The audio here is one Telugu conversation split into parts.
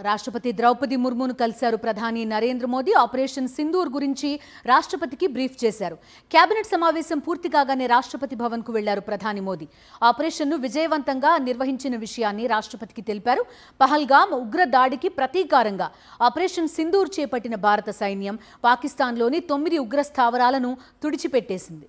రాష్ట్రపతి ద్రౌపది ముర్మును కలిశారు ప్రధాని నరేంద్ర మోదీ. ఆపరేషన్ సింధూర్ గురించి రాష్ట్రపతికి బ్రీఫ్ చేశారు. కేబినెట్ సమావేశం పూర్తి కాగానే రాష్ట్రపతి భవన్కు వెళ్లారు ప్రధాని మోదీ. ఆపరేషన్ను విజయవంతంగా నిర్వహించిన విషయాన్ని రాష్ట్రపతికి తెలిపారు. పహల్గామ్ ఉగ్ర దాడికి ప్రతీకారంగా ఆపరేషన్ సింధూర్ చేపట్టిన భారత సైన్యం పాకిస్తాన్లోని 9 ఉగ్ర స్థావరాలను తుడిచిపెట్టేసింది.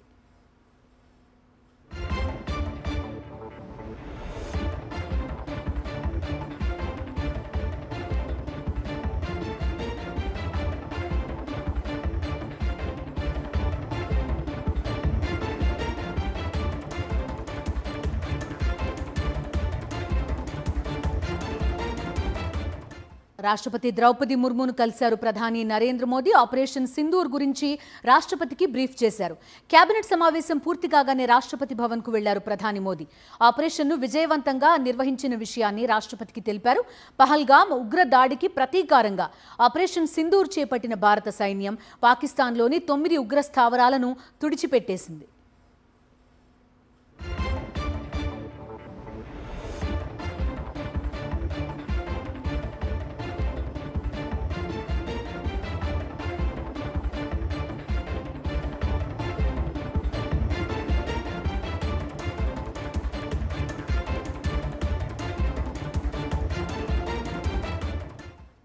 రాష్ట్రపతి ద్రౌపది ముర్మును కలిశారు ప్రధాని నరేంద్ర మోదీ. ఆపరేషన్ సింధూర్ గురించి రాష్ట్రపతికి బ్రీఫ్ చేశారు. కేబినెట్ సమావేశం పూర్తి కాగానే రాష్ట్రపతి భవన్కు వెళ్లారు ప్రధాని మోదీ. ఆపరేషన్ను విజయవంతంగా నిర్వహించిన విషయాన్ని రాష్ట్రపతికి తెలిపారు. పహల్గామ్ ఉగ్ర దాడికి ప్రతీకారంగా ఆపరేషన్ సింధూర్ చేపట్టిన భారత సైన్యం పాకిస్తాన్లోని 9 ఉగ్ర స్థావరాలను తుడిచిపెట్టేసింది.